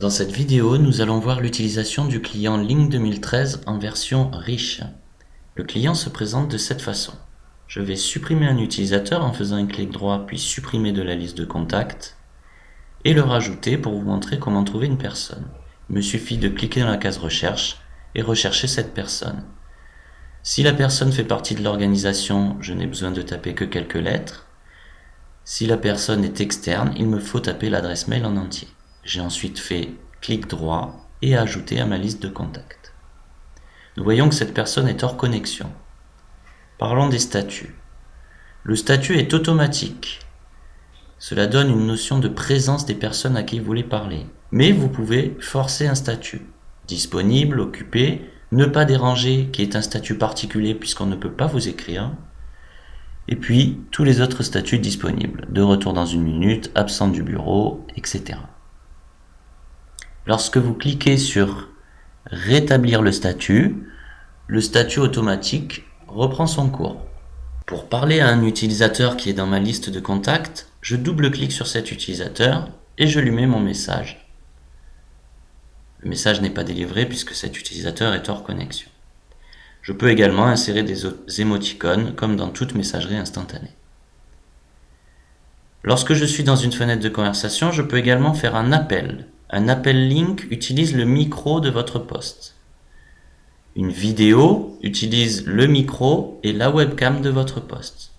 Dans cette vidéo, nous allons voir l'utilisation du client Link 2013 en version riche. Le client se présente de cette façon. Je vais supprimer un utilisateur en faisant un clic droit puis supprimer de la liste de contacts et le rajouter pour vous montrer comment trouver une personne. Il me suffit de cliquer dans la case recherche et rechercher cette personne. Si la personne fait partie de l'organisation, je n'ai besoin de taper que quelques lettres. Si la personne est externe, il me faut taper l'adresse mail en entier. J'ai ensuite fait clic droit et ajouter à ma liste de contacts. Nous voyons que cette personne est hors connexion. Parlons des statuts. Le statut est automatique. Cela donne une notion de présence des personnes à qui vous voulez parler. Mais vous pouvez forcer un statut. Disponible, occupé, ne pas déranger, qui est un statut particulier puisqu'on ne peut pas vous écrire. Et puis, tous les autres statuts disponibles. De retour dans 1 minute, absent du bureau, etc. Lorsque vous cliquez sur rétablir le statut automatique reprend son cours. Pour parler à un utilisateur qui est dans ma liste de contacts, je double-clique sur cet utilisateur et je lui mets mon message. Le message n'est pas délivré puisque cet utilisateur est hors connexion. Je peux également insérer des émoticônes comme dans toute messagerie instantanée. Lorsque je suis dans une fenêtre de conversation, je peux également faire un appel. Un appel Link utilise le micro de votre poste. Une vidéo utilise le micro et la webcam de votre poste.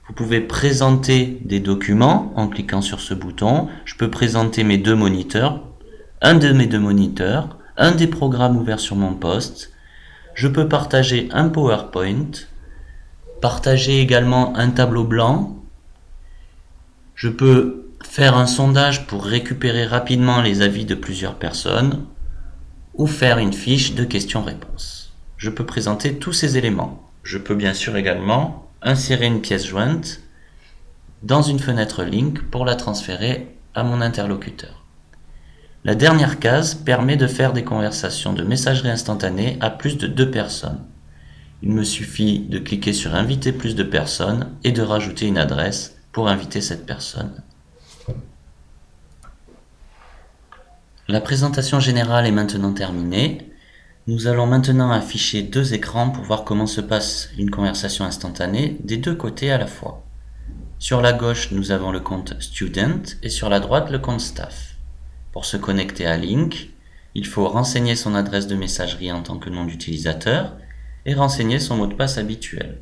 Vous pouvez présenter des documents en cliquant sur ce bouton. Je peux présenter mes 2 moniteurs, un de mes 2 moniteurs, un des programmes ouverts sur mon poste. Je peux partager un PowerPoint, partager également un tableau blanc. Je peux faire un sondage pour récupérer rapidement les avis de plusieurs personnes ou faire une fiche de questions-réponses. Je peux présenter tous ces éléments. Je peux bien sûr également insérer une pièce jointe dans une fenêtre Link pour la transférer à mon interlocuteur. La dernière case permet de faire des conversations de messagerie instantanée à plus de 2 personnes. Il me suffit de cliquer sur inviter plus de personnes et de rajouter une adresse pour inviter cette personne. La présentation générale est maintenant terminée. Nous allons maintenant afficher 2 écrans pour voir comment se passe une conversation instantanée des 2 côtés à la fois. Sur la gauche, nous avons le compte Student et sur la droite, le compte Staff. Pour se connecter à Link, il faut renseigner son adresse de messagerie en tant que nom d'utilisateur et renseigner son mot de passe habituel.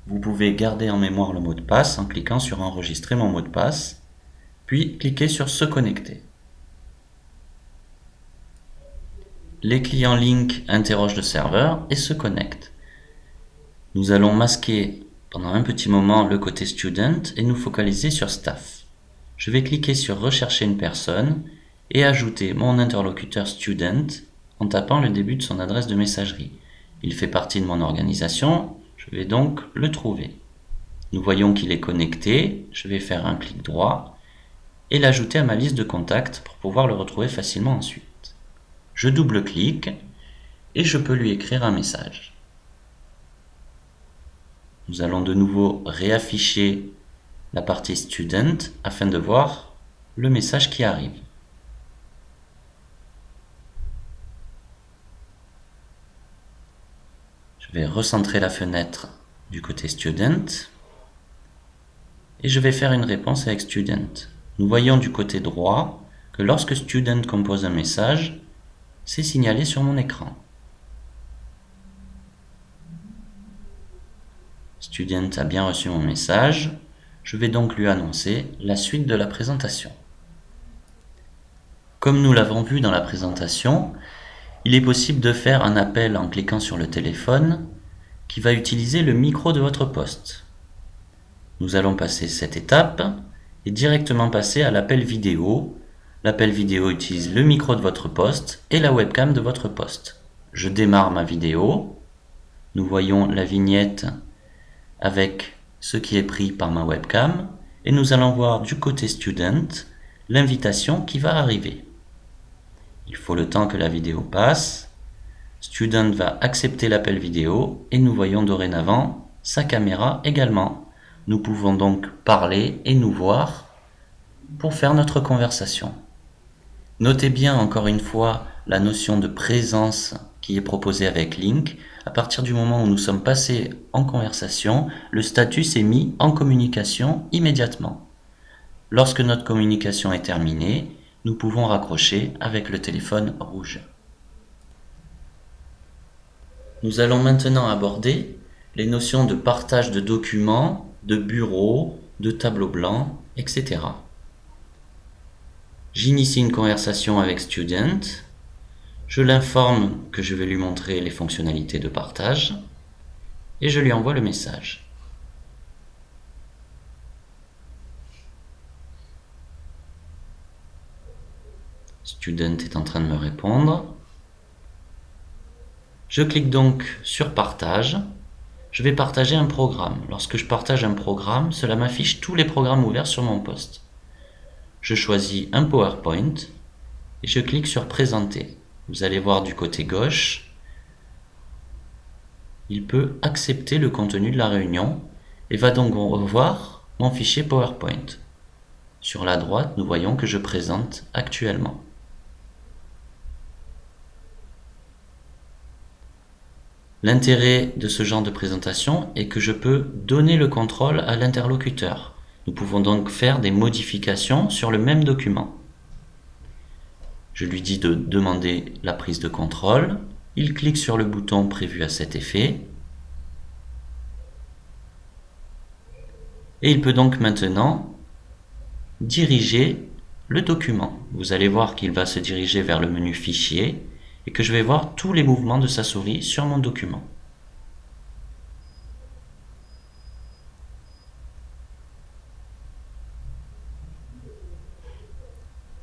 Vous pouvez garder en mémoire le mot de passe en cliquant sur Enregistrer mon mot de passe, puis cliquez sur Se connecter. Les clients Link interrogent le serveur et se connectent. Nous allons masquer pendant un petit moment le côté Student et nous focaliser sur Staff. Je vais cliquer sur Rechercher une personne et ajouter mon interlocuteur Student en tapant le début de son adresse de messagerie. Il fait partie de mon organisation, je vais donc le trouver. Nous voyons qu'il est connecté, je vais faire un clic droit et l'ajouter à ma liste de contacts pour pouvoir le retrouver facilement ensuite. Je double-clique et je peux lui écrire un message. Nous allons de nouveau réafficher la partie Student afin de voir le message qui arrive. Je vais recentrer la fenêtre du côté Student et je vais faire une réponse avec Student. Nous voyons du côté droit que lorsque Student compose un message, c'est signalé sur mon écran. Student a bien reçu mon message. Je vais donc lui annoncer la suite de la présentation. Comme nous l'avons vu dans la présentation, il est possible de faire un appel en cliquant sur le téléphone qui va utiliser le micro de votre poste. Nous allons passer cette étape et directement passer à l'appel vidéo. L'appel vidéo utilise le micro de votre poste et la webcam de votre poste. Je démarre ma vidéo. Nous voyons la vignette avec ce qui est pris par ma webcam et nous allons voir du côté Student l'invitation qui va arriver. Il faut le temps que la vidéo passe. Student va accepter l'appel vidéo et nous voyons dorénavant sa caméra également. Nous pouvons donc parler et nous voir pour faire notre conversation. Notez bien encore une fois la notion de présence qui est proposée avec Link. À partir du moment où nous sommes passés en conversation, le statut s'est mis en communication immédiatement. Lorsque notre communication est terminée, nous pouvons raccrocher avec le téléphone rouge. Nous allons maintenant aborder les notions de partage de documents, de bureaux, de tableaux blancs, etc. J'initie une conversation avec Student. Je l'informe que je vais lui montrer les fonctionnalités de partage et je lui envoie le message. Student est en train de me répondre. Je clique donc sur Partage. Je vais partager un programme. Lorsque je partage un programme, cela m'affiche tous les programmes ouverts sur mon poste. Je choisis un PowerPoint et je clique sur Présenter. Vous allez voir du côté gauche, il peut accepter le contenu de la réunion et va donc revoir mon fichier PowerPoint. Sur la droite, nous voyons que je présente actuellement. L'intérêt de ce genre de présentation est que je peux donner le contrôle à l'interlocuteur. Nous pouvons donc faire des modifications sur le même document. Je lui dis de demander la prise de contrôle. Il clique sur le bouton prévu à cet effet. Et il peut donc maintenant diriger le document. Vous allez voir qu'il va se diriger vers le menu Fichier et que je vais voir tous les mouvements de sa souris sur mon document.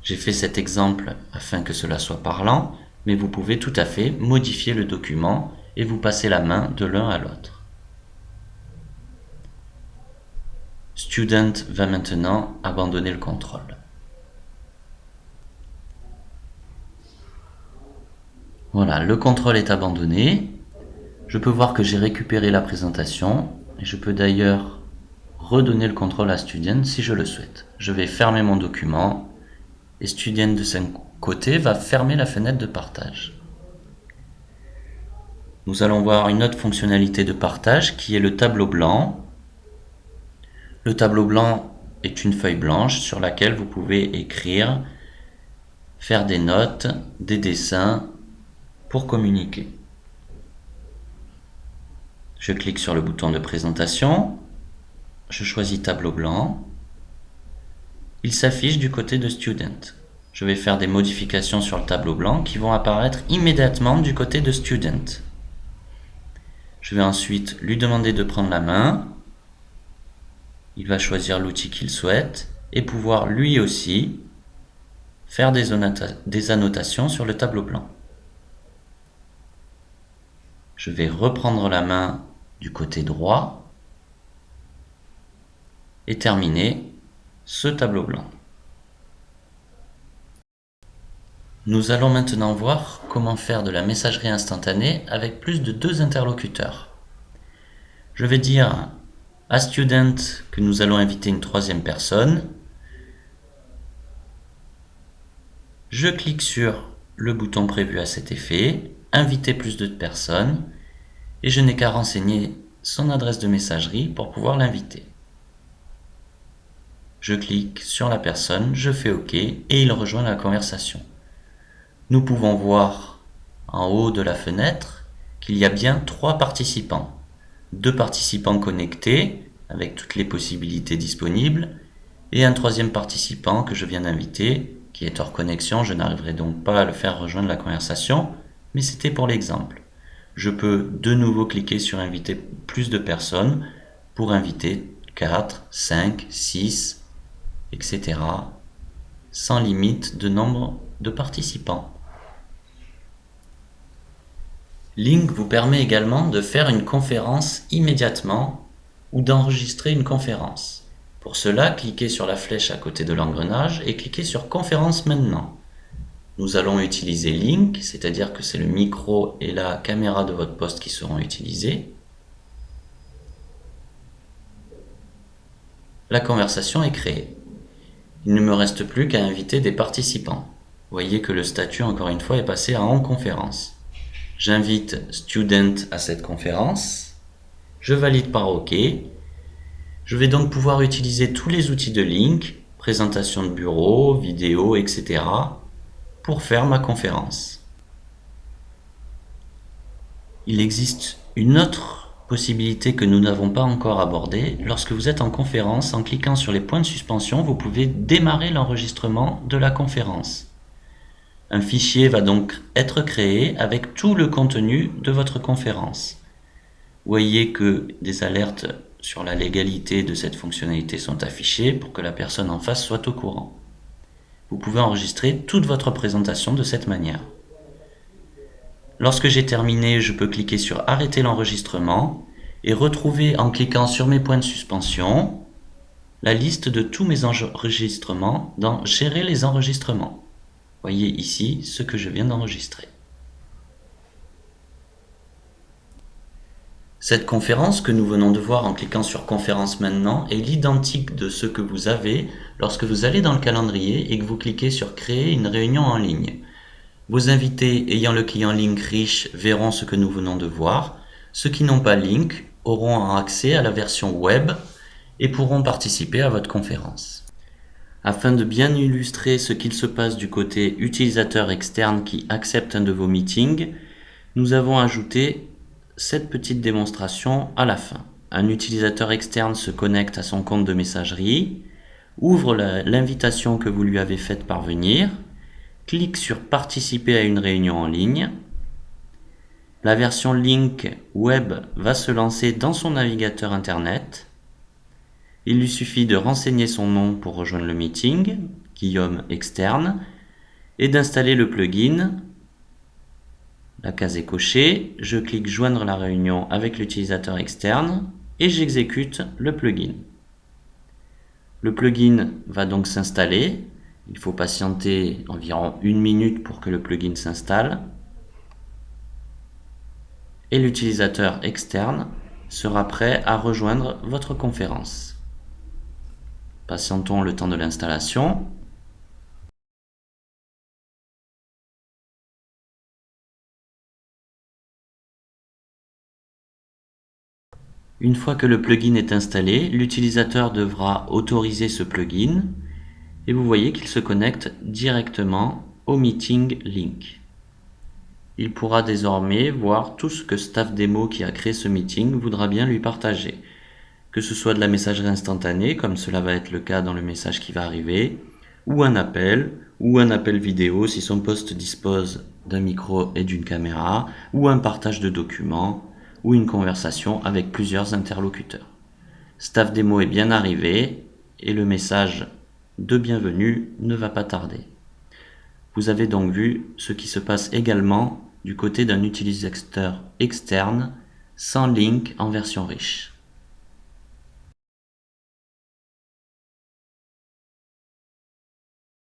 J'ai fait cet exemple afin que cela soit parlant, mais vous pouvez tout à fait modifier le document et vous passer la main de l'un à l'autre. Student va maintenant abandonner le contrôle. Voilà, le contrôle est abandonné. Je peux voir que j'ai récupéré la présentation et je peux d'ailleurs redonner le contrôle à Student si je le souhaite. Je vais fermer mon document et Student de son côté va fermer la fenêtre de partage. Nous allons voir une autre fonctionnalité de partage qui est le tableau blanc. Le tableau blanc est une feuille blanche sur laquelle vous pouvez écrire, faire des notes, des dessins pour communiquer. Je clique sur le bouton de présentation, je choisis tableau blanc, il s'affiche du côté de Student. Je vais faire des modifications sur le tableau blanc qui vont apparaître immédiatement du côté de Student. Je vais ensuite lui demander de prendre la main, il va choisir l'outil qu'il souhaite et pouvoir lui aussi faire des annotations sur le tableau blanc. Je vais reprendre la main du côté droit et terminer ce tableau blanc. Nous allons maintenant voir comment faire de la messagerie instantanée avec plus de 2 interlocuteurs. Je vais dire à Student que nous allons inviter une 3e personne. Je clique sur le bouton prévu à cet effet, inviter plus de personnes, et je n'ai qu'à renseigner son adresse de messagerie pour pouvoir l'inviter. Je clique sur la personne, je fais OK et il rejoint la conversation. Nous pouvons voir en haut de la fenêtre qu'il y a bien 3 participants. 2 participants connectés avec toutes les possibilités disponibles et un 3e participant que je viens d'inviter qui est hors connexion. Je n'arriverai donc pas à le faire rejoindre la conversation, mais c'était pour l'exemple. Je peux de nouveau cliquer sur inviter plus de personnes pour inviter 4, 5, 6, etc. sans limite de nombre de participants. Link vous permet également de faire une conférence immédiatement ou d'enregistrer une conférence. Pour cela, cliquez sur la flèche à côté de l'engrenage et cliquez sur Conférence maintenant. Nous allons utiliser Link, c'est-à-dire que c'est le micro et la caméra de votre poste qui seront utilisés. La conversation est créée. Il ne me reste plus qu'à inviter des participants. voyez que le statut, encore une fois, est passé à en conférence. J'invite Student à cette conférence. Je valide par OK. Je vais donc pouvoir utiliser tous les outils de Lync, présentation de bureau, vidéo, etc. pour faire ma conférence. Il existe une autre possibilité que nous n'avons pas encore abordée. Lorsque vous êtes en conférence, en cliquant sur les points de suspension, vous pouvez démarrer l'enregistrement de la conférence. Un fichier va donc être créé avec tout le contenu de votre conférence. Voyez que des alertes sur la légalité de cette fonctionnalité sont affichées pour que la personne en face soit au courant. Vous pouvez enregistrer toute votre présentation de cette manière. Lorsque j'ai terminé, je peux cliquer sur arrêter l'enregistrement et retrouver en cliquant sur mes points de suspension la liste de tous mes enregistrements dans Gérer les enregistrements. Voyez ici ce que je viens d'enregistrer. Cette conférence que nous venons de voir en cliquant sur Conférence maintenant est l'identique de ce que vous avez lorsque vous allez dans le calendrier et que vous cliquez sur Créer une réunion en ligne. Vos invités ayant le client Lync riche verront ce que nous venons de voir. Ceux qui n'ont pas Lync auront accès à la version web et pourront participer à votre conférence. Afin de bien illustrer ce qu'il se passe du côté utilisateur externe qui accepte un de vos meetings, nous avons ajouté cette petite démonstration à la fin. Un utilisateur externe se connecte à son compte de messagerie, ouvre l'invitation que vous lui avez faite parvenir, clique sur Participer à une réunion en ligne. La version Lync web va se lancer dans son navigateur internet. Il lui suffit de renseigner son nom pour rejoindre le meeting, Guillaume externe, et d'installer le plugin. La case est cochée, je clique Joindre la réunion avec l'utilisateur externe et j'exécute le plugin. Le plugin va donc s'installer. Il faut patienter environ 1 minute pour que le plugin s'installe. Et l'utilisateur externe sera prêt à rejoindre votre conférence. Patientons le temps de l'installation. Une fois que le plugin est installé, l'utilisateur devra autoriser ce plugin et vous voyez qu'il se connecte directement au meeting Lync. Il pourra désormais voir tout ce que StaffDemo qui a créé ce meeting voudra bien lui partager. Que ce soit de la messagerie instantanée, comme cela va être le cas dans le message qui va arriver, ou un appel vidéo si son poste dispose d'un micro et d'une caméra, ou un partage de documents, ou une conversation avec plusieurs interlocuteurs. StaffDemo est bien arrivé et le message de bienvenue ne va pas tarder. Vous avez donc vu ce qui se passe également du côté d'un utilisateur externe sans Lync en version riche.